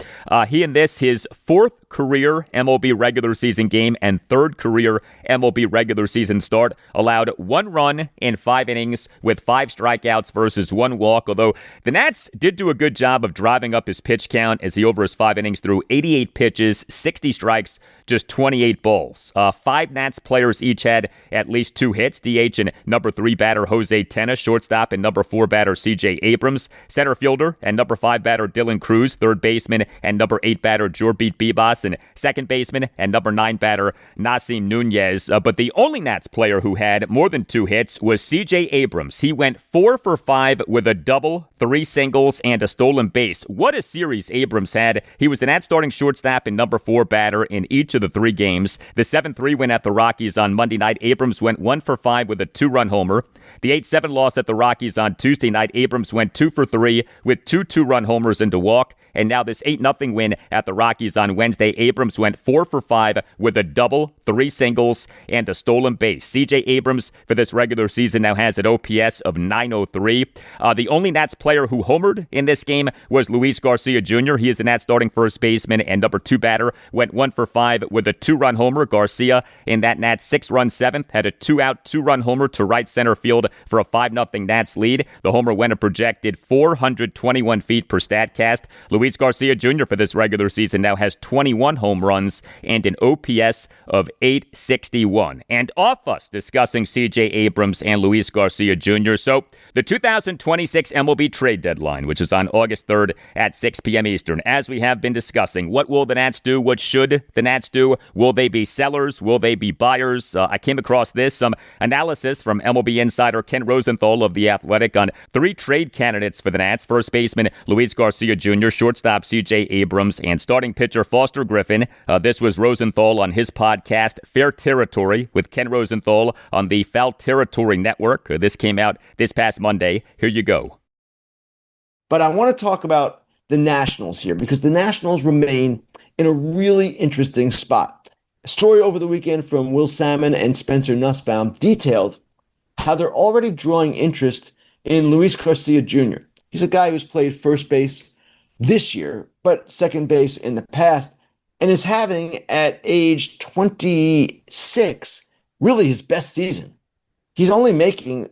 He in this, his 4th career MLB regular season game and 3rd career MLB regular season start, allowed 1 run in 5 innings with 5 strikeouts versus 1 walk, although the Nats did do a good job of driving up his pitch count as he over his 5 innings threw 88 pitches, 60 strikes, just 28 balls. 5 Nats players each had at least 2 hits. DH and number 3 batter Jose Tena, shortstop and number 4 batter CJ Abrams, center fielder and number 5 batter Dylan Cruz, third baseman and number 8 batter Jorbit Bibas, and second baseman and number 9 batter Nasim Nunez. But the only Nats player who had more than 2 hits was CJ Abrams. He went 4 for 5 with a double, 3 singles, and a stolen base. What a series Abrams had. He was the Nats starting shortstop and number 4 batter in each of the 3 games. The 7-3 win at the Rockies on Monday night, Abrams went 1 for 5 with a 2-run homer. The 8-7 loss at the Rockies on Tuesday night, Abrams went 2 for 3 with 2 2-run homers and a walk. And now this 8-0 win at the Rockies on Wednesday, Abrams went 4 for 5 with a double, 3 singles, and a stolen base. C.J. Abrams for this regular season now has an OPS of .903. The only Nats player who homered in this game was Luis Garcia Jr. He is the Nats starting first baseman and number 2 batter. Went 1 for 5 with a 2-run homer. Garcia in that Nats 6-run 7th had a 2-out, 2-run homer to right center field for a 5-0 Nats lead. The homer went a projected 421 feet per StatCast. Luis Garcia Jr. for this regular season now has 21 home runs and an OPS of .861. And off us discussing C.J. Abrams and Luis Garcia Jr. So the 2026 MLB trade deadline, which is on August 3rd at 6 p.m. Eastern. As we have been discussing, what will the Nats do? What should the Nats do? Will they be sellers? Will they be buyers? I came across some analysis from MLB insider Ken Rosenthal of The Athletic on 3 trade candidates for the Nats. First baseman Luis Garcia Jr., shortstop C.J. Abrams, and starting pitcher Foster Griffin. This was Rosenthal on his podcast, Fair Territory, with Ken Rosenthal on the Foul Territory Network. This came out this past Monday. Here you go. But I want to talk about the Nationals here because the Nationals remain in a really interesting spot. A story over the weekend from Will Salmon and Spencer Nussbaum detailed how they're already drawing interest in Luis Garcia Jr. He's a guy who's played first base this year, but second base in the past, and is having at age 26 really his best season. He's only making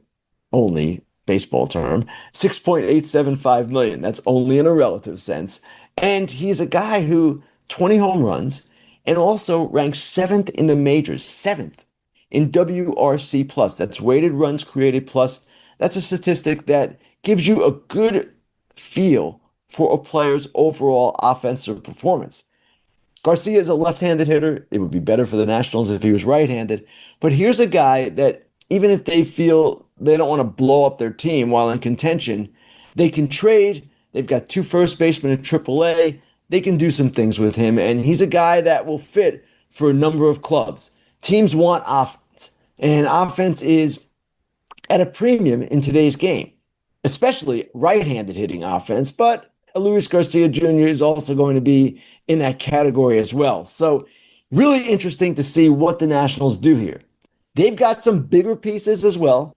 baseball term, $6.875 million. That's only in a relative sense. And he's a guy who 20 home runs and also ranks seventh in the majors, seventh in WRC plus. That's weighted runs created plus. That's a statistic that gives you a good feel for a player's overall offensive performance. Garcia is a left-handed hitter. It would be better for the Nationals if he was right-handed. But here's a guy that even if they feel they don't want to blow up their team while in contention, they can trade. They've got 2 first basemen at AAA. They can do some things with him, and he's a guy that will fit for a number of clubs. Teams want offense, and offense is at a premium in today's game, especially right-handed hitting offense, but Luis Garcia Jr. is also going to be in that category as well. So really interesting to see what the Nationals do here. They've got some bigger pieces as well.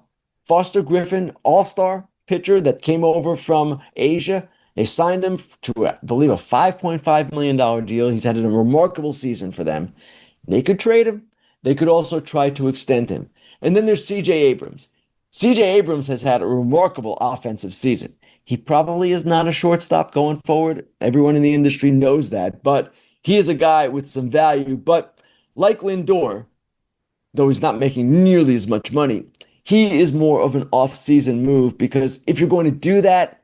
Foster Griffin, all-star pitcher that came over from Asia. They signed him to, I believe, a $5.5 million deal. He's had a remarkable season for them. They could trade him. They could also try to extend him. And then there's C.J. Abrams. C.J. Abrams has had a remarkable offensive season. He probably is not a shortstop going forward. Everyone in the industry knows that, but he is a guy with some value. But like Lindor, though he's not making nearly as much money, he is more of an off-season move because if you're going to do that,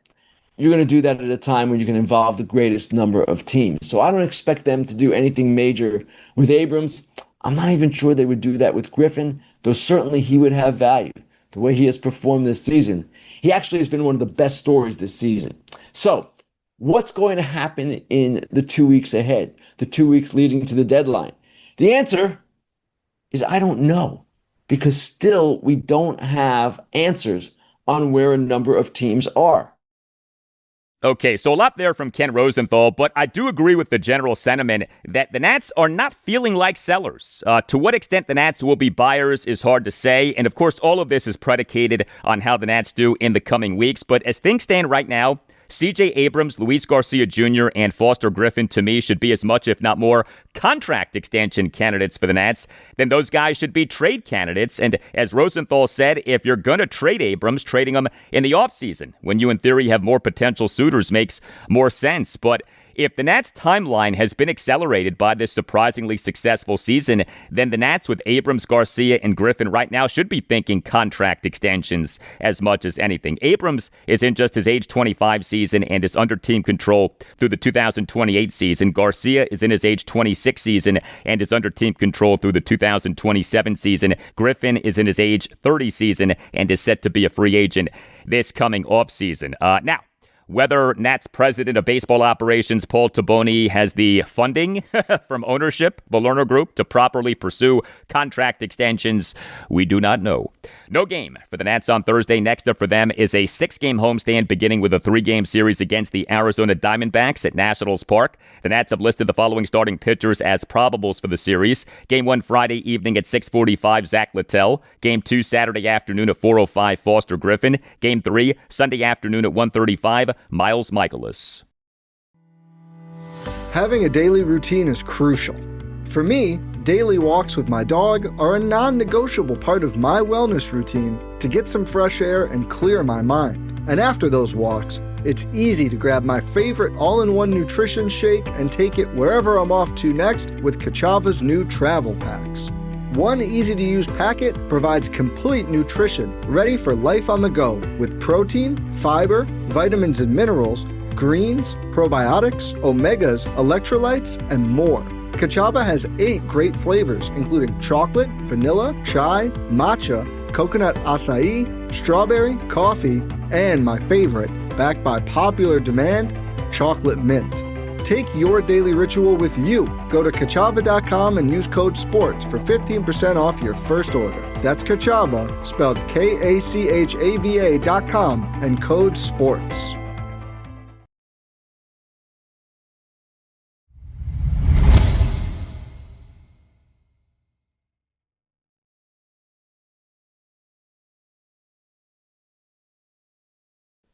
you're going to do that at a time when you can involve the greatest number of teams. So I don't expect them to do anything major with Abrams. I'm not even sure they would do that with Griffin, though certainly he would have value. The way he has performed this season, he actually has been one of the best stories this season. So what's going to happen in the 2 weeks ahead, the 2 weeks leading to the deadline? The answer is I don't know, because still we don't have answers on where a number of teams are. Okay, so a lot there from Ken Rosenthal, but I do agree with the general sentiment that the Nats are not feeling like sellers. To what extent the Nats will be buyers is hard to say, and of course all of this is predicated on how the Nats do in the coming weeks, but as things stand right now, C.J. Abrams, Luis Garcia Jr., and Foster Griffin, to me, should be as much, if not more, contract extension candidates for the Nats. Then those guys should be trade candidates. And as Rosenthal said, if you're going to trade Abrams, trading him in the offseason, when you, in theory, have more potential suitors, makes more sense. But if the Nats' timeline has been accelerated by this surprisingly successful season, then the Nats with Abrams, Garcia, and Griffin right now should be thinking contract extensions as much as anything. Abrams is in just his age 25 season and is under team control through the 2028 season. Garcia is in his age 26 season and is under team control through the 2027 season. Griffin is in his age 30 season and is set to be a free agent this coming offseason. Now, whether Nats president of baseball operations Paul Taboni has the funding from ownership, the Lerner Group, to properly pursue contract extensions, we do not know. No game for the Nats on Thursday. Next up for them is a 6-game homestand beginning with a 3-game series against the Arizona Diamondbacks at Nationals Park. The Nats have listed the following starting pitchers as probables for the series. Game 1 Friday evening at 6:45, Zach Littell. Game 2 Saturday afternoon at 4:05, Foster Griffin. Game 3 Sunday afternoon at 1:35, Miles Michaelis. Having a daily routine is crucial. For me, daily walks with my dog are a non-negotiable part of my wellness routine to get some fresh air and clear my mind. And after those walks, it's easy to grab my favorite all-in-one nutrition shake and take it wherever I'm off to next with Kachava's new travel packs. One easy-to-use packet provides complete nutrition ready for life on the go with protein, fiber, vitamins and minerals, greens, probiotics, omegas, electrolytes, and more. Kachava has 8 great flavors, including chocolate, vanilla, chai, matcha, coconut acai, strawberry, coffee, and my favorite, backed by popular demand, chocolate mint. Take your daily ritual with you. Go to Kachava.com and use code SPORTS for 15% off your first order. That's Kachava, spelled Kachava.com, and code SPORTS.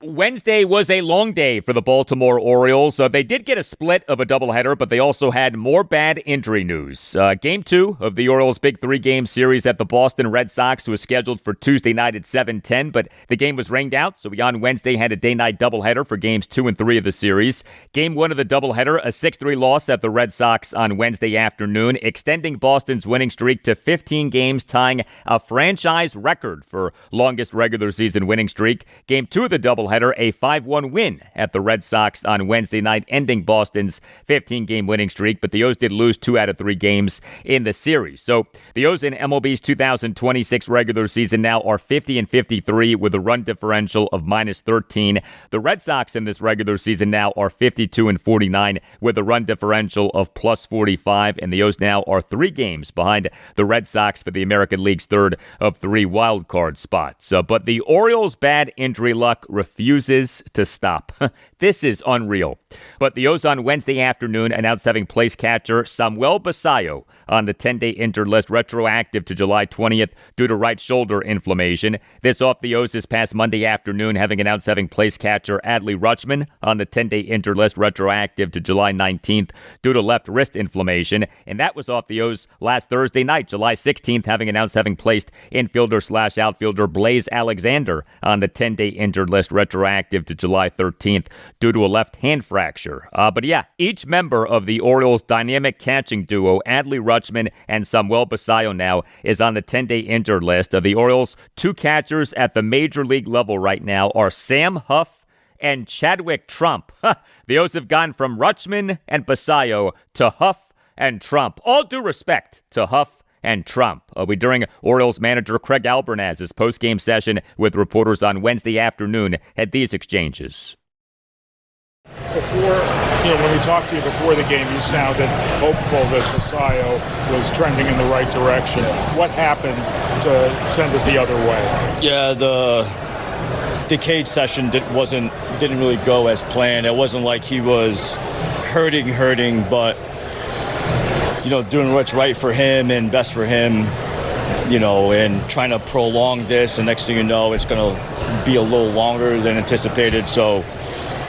Wednesday was a long day for the Baltimore Orioles. They did get a split of a doubleheader, but they also had more bad injury news. Game 2 of the Orioles' big 3-game series at the Boston Red Sox was scheduled for Tuesday night at 7:10, but the game was rained out, so we on Wednesday had a day-night doubleheader for games 2 and 3 of the series. Game 1 of the doubleheader, a 6-3 loss at the Red Sox on Wednesday afternoon, extending Boston's winning streak to 15 games, tying a franchise record for longest regular season winning streak. Game 2 of the doubleheader, a 5-1 win at the Red Sox on Wednesday night, ending Boston's 15-game winning streak, but the O's did lose 2 out of 3 games in the series. So the O's in MLB's 2026 regular season now are 50-53 with a run differential of -13. The Red Sox in this regular season now are 52-49 with a run differential of +45, and the O's now are 3 games behind the Red Sox for the American League's third of 3 wild card spots. But the Orioles' bad injury luck refuses to stop. This is unreal. But the O's on Wednesday afternoon announced having placed catcher Samuel Basallo on the 10-day injured list retroactive to July 20th due to right shoulder inflammation. This off the O's this past Monday afternoon, having announced having placed catcher Adley Rutschman on the 10-day injured list retroactive to July 19th due to left wrist inflammation. And that was off the O's last Thursday night, July 16th, having announced having placed infielder/outfielder Blaze Alexander on the 10-day injured list retroactive to July 13th due to a left hand fracture. But yeah, each member of the Orioles' dynamic catching duo, Adley Rutschman and Samuel Basallo, now is on the 10-day injured list. The Orioles' 2 catchers at the major league level right now are Sam Huff and Chadwick Trump. The O's have gone from Rutschman and Basallo to Huff and Trump. All due respect to Huff and Trump. During Orioles manager Craig Albernaz's post-game session with reporters on Wednesday afternoon, had these exchanges. Before, when we talked to you before the game, you sounded hopeful that Basallo was trending in the right direction. What happened to send it the other way? Yeah, the cage session didn't really go as planned. It wasn't like he was hurting, but doing what's right for him and best for him, and trying to prolong this. And next thing you know, it's going to be a little longer than anticipated. So,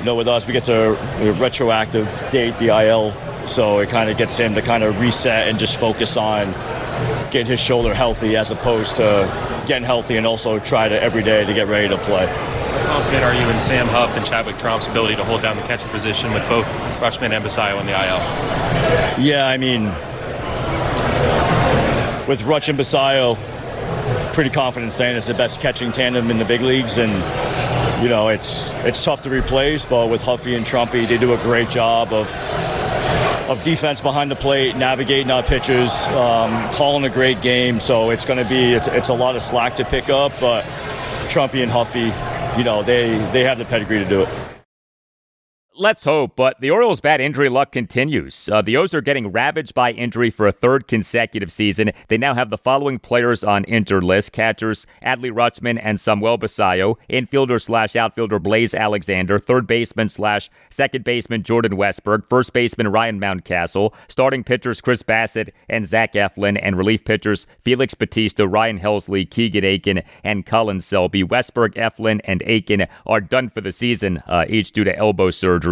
with us, we get to retroactive date the IL, so it kind of gets him to kind of reset and just focus on getting his shoulder healthy as opposed to getting healthy and also try to every day to get ready to play. How confident are you in Sam Huff and Chadwick Trump's ability to hold down the catcher position with both Rutschman and Basallo in the IL? Yeah, I mean, with Rutsch and Basallo, pretty confident saying it's the best catching tandem in the big leagues, and it's tough to replace, but with Huffy and Trumpy, they do a great job of defense behind the plate, navigating our pitchers, calling a great game. So it's going to be it's a lot of slack to pick up, but Trumpy and Huffy, they have the pedigree to do it. Let's hope, but the Orioles' bad injury luck continues. The O's are getting ravaged by injury for a 3rd consecutive season. They now have the following players on injured list: catchers Adley Rutschman and Samuel Basallo, infielder/outfielder Blaze Alexander, third baseman/second baseman Jordan Westberg, first baseman Ryan Mountcastle, starting pitchers Chris Bassett and Zach Eflin, and relief pitchers Felix Bautista, Ryan Helsley, Keegan Aiken, and Colin Selby. Westberg, Eflin, and Aiken are done for the season, each due to elbow surgery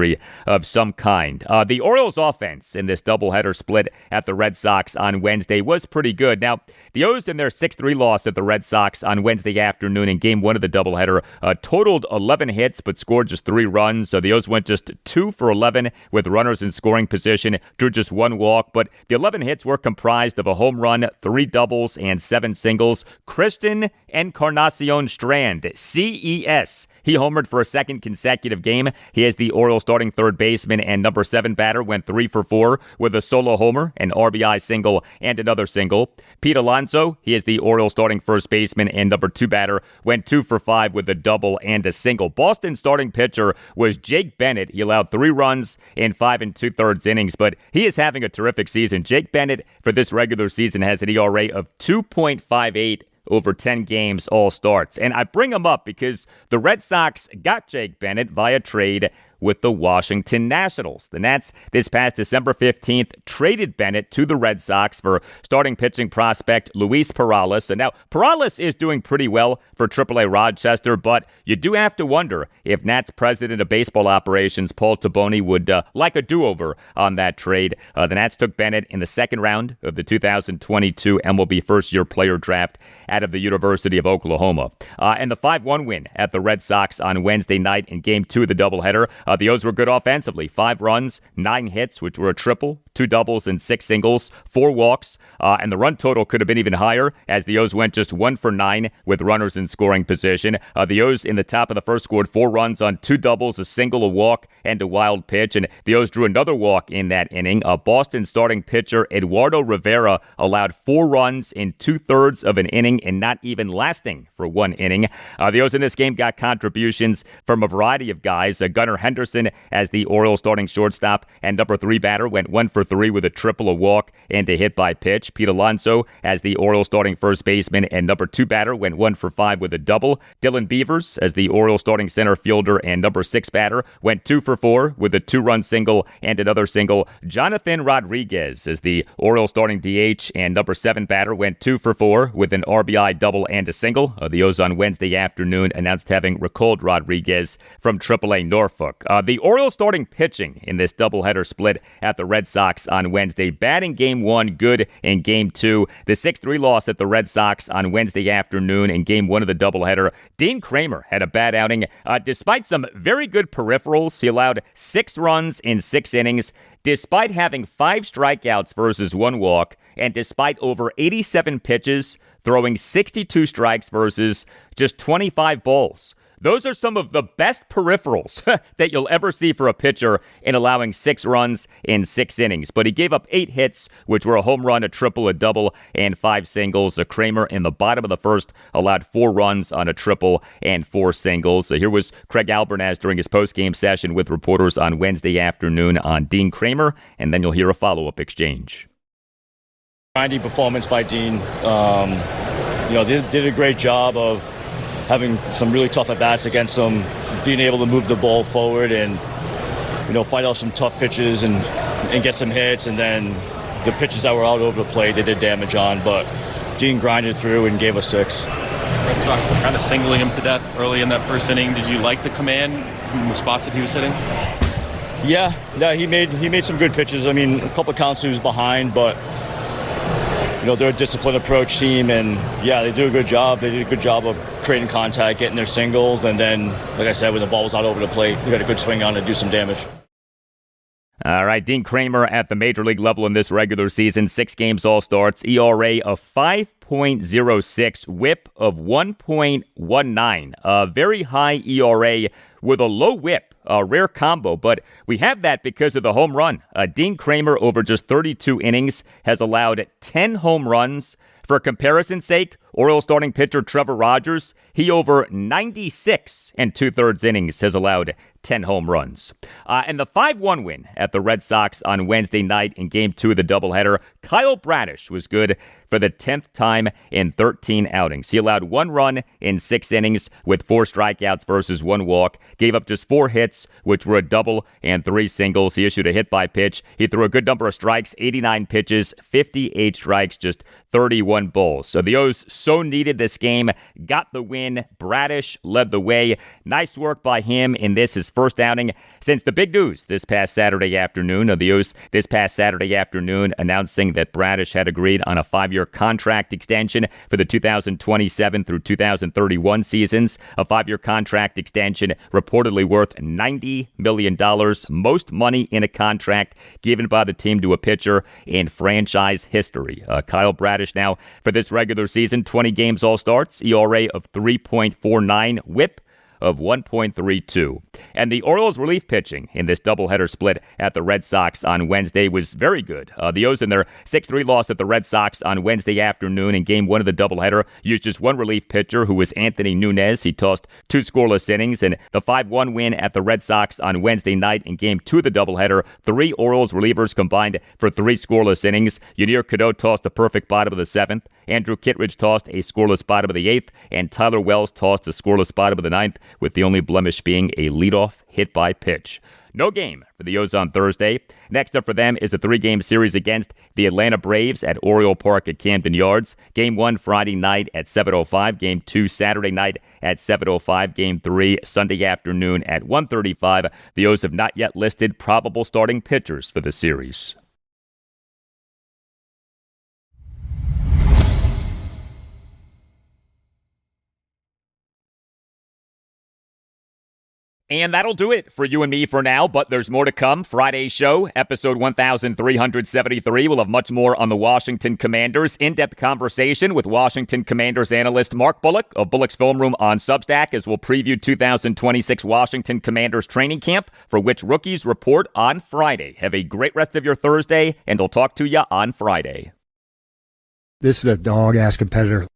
of some kind. The Orioles' offense in this doubleheader split at the Red Sox on Wednesday was pretty good. Now, the O's in their 6-3 loss at the Red Sox on Wednesday afternoon in Game 1 of the doubleheader totaled 11 hits but scored just 3 runs. So the O's went just 2 for 11 with runners in scoring position, drew just 1 walk, but the 11 hits were comprised of a home run, 3 doubles, and 7 singles. Christian Encarnacion Strand, CES. He homered for a 2nd consecutive game. He is the Orioles starting third baseman and number 7 batter, went 3 for 4 with a solo homer, an RBI single, and another single. Pete Alonso, he is the Orioles starting first baseman and number 2 batter, went 2 for 5 with a double and a single. Boston starting pitcher was Jake Bennett. He allowed 3 runs in 5 2/3 innings, but he is having a terrific season. Jake Bennett for this regular season has an ERA of 2.58 over 10 games, all starts. And I bring him up because the Red Sox got Jake Bennett via trade with the Washington Nationals. The Nats, this past December 15th, traded Bennett to the Red Sox for starting pitching prospect Luis Perales. And now, Perales is doing pretty well for AAA Rochester, but you do have to wonder if Nats president of baseball operations, Paul Taboni, would like a do-over on that trade. The Nats took Bennett in the second round of the 2022 MLB first-year player draft out of the University of Oklahoma. And the 5-1 win at the Red Sox on Wednesday night in Game 2 of the doubleheader. The O's were good offensively. 5 runs, 9 hits, which were a triple, 2 doubles and 6 singles, 4 walks, and the run total could have been even higher as the O's went just 1 for 9 with runners in scoring position. The O's in the top of the first scored 4 runs on 2 doubles, a single, a walk, and a wild pitch, and the O's drew another walk in that inning. Boston starting pitcher Eduardo Rivera allowed 4 runs in 2/3 of an inning and not even lasting for 1 inning. The O's in this game got contributions from a variety of guys. Gunnar Henderson as the Orioles starting shortstop and number 3 batter went 1 for 3 with a triple, a walk, and a hit by pitch. Pete Alonso as the Orioles starting first baseman and number 2 batter went 1 for 5 with a double. Dylan Beavers as the Orioles starting center fielder and number 6 batter went 2 for 4 with a 2-run single and another single. Jonathan Rodriguez as the Orioles starting DH and number 7 batter went 2 for 4 with an RBI double and a single. The O's on Wednesday afternoon announced having recalled Rodriguez from AAA Norfolk. The Orioles starting pitching in this doubleheader split at the Red Sox on Wednesday. Bad in Game 1, good in Game 2. The 6-3 loss at the Red Sox on Wednesday afternoon in Game 1 of the doubleheader. Dean Kramer had a bad outing. Despite some very good peripherals, he allowed 6 runs in 6 innings. Despite having 5 strikeouts versus 1 walk, and despite over 87 pitches, throwing 62 strikes versus just 25 balls. Those are some of the best peripherals that you'll ever see for a pitcher in allowing 6 runs in 6 innings. But he gave up 8 hits, which were a home run, a triple, a double, and 5 singles. Kramer in the bottom of the first allowed 4 runs on a triple and 4 singles. Here was Craig Albernaz during his postgame session with reporters on Wednesday afternoon on Dean Kramer, and then you'll hear a follow-up exchange. Grinding performance by Dean. They did a great job of having some really tough at-bats against them, being able to move the ball forward and, fight out some tough pitches and get some hits. And then the pitches that were out over the plate, they did damage on. But Dean grinded through and gave us 6. Red Sox were kind of singling him to death early in that first inning. Did you like the command in the spots that he was hitting? Yeah, he made some good pitches. I mean, a couple counts he was behind, but they're a disciplined approach team, and yeah, they do a good job. They did a good job of creating contact, getting their singles, and then, like I said, when the ball was out over the plate, we got a good swing on to do some damage. All right, Dean Kramer at the major league level in this regular season, 6 games, all starts, ERA of 5.06, whip of 1.19, a very high ERA with a low whip, a rare combo, but we have that because of the home run. Dean Kramer, over just 32 innings, has allowed 10 home runs. For comparison's sake, Orioles starting pitcher Trevor Rogers, he over 96 and 2/3 innings has allowed 10 home runs. And the 5-1 win at the Red Sox on Wednesday night in Game 2 of the doubleheader, Kyle Bradish was good for the 10th time in 13 outings. He allowed 1 run in 6 innings with 4 strikeouts versus 1 walk, gave up just 4 hits, which were a double and 3 singles. He issued a hit by pitch. He threw a good number of strikes, 89 pitches, 58 strikes, just 31 balls. So the O's so needed this game, got the win. Bradish led the way. Nice work by him in this, his first outing since the big news this past Saturday afternoon. The O's this past Saturday afternoon announcing that Bradish had agreed on a 5-year contract extension for the 2027 through 2031 seasons. A 5-year contract extension reportedly worth $90 million, most money in a contract given by the team to a pitcher in franchise history. Kyle Bradish now for this regular season, 20 games, all starts, ERA of 3.49, whip of 1.32. And the Orioles relief pitching in this doubleheader split at the Red Sox on Wednesday was very good. The O's in their 6-3 loss at the Red Sox on Wednesday afternoon in Game 1 of the doubleheader used just 1 relief pitcher, who was Anthony Nunez. He tossed 2 scoreless innings. And the 5-1 win at the Red Sox on Wednesday night in Game 2 of the doubleheader, 3 Orioles relievers combined for 3 scoreless innings. Yunier Cadeau tossed a perfect bottom of the 7th. Andrew Kittredge tossed a scoreless bottom of the 8th, and Tyler Wells tossed a scoreless bottom of the 9th, with the only blemish being a leadoff hit by pitch. No game for the O's on Thursday. Next up for them is a 3-game series against the Atlanta Braves at Oriole Park at Camden Yards. Game 1 Friday night at 7:05. Game 2 Saturday night at 7:05. Game 3 Sunday afternoon at 1:35. The O's have not yet listed probable starting pitchers for the series. And that'll do it for you and me for now, but there's more to come. Friday's show, episode 1373, will have much more on the Washington Commanders. In-depth conversation with Washington Commanders analyst Mark Bullock of Bullock's Film Room on Substack, as we'll preview 2026 Washington Commanders training camp, for which rookies report on Friday. Have a great rest of your Thursday, and I'll talk to you on Friday. This is a dog-ass competitor.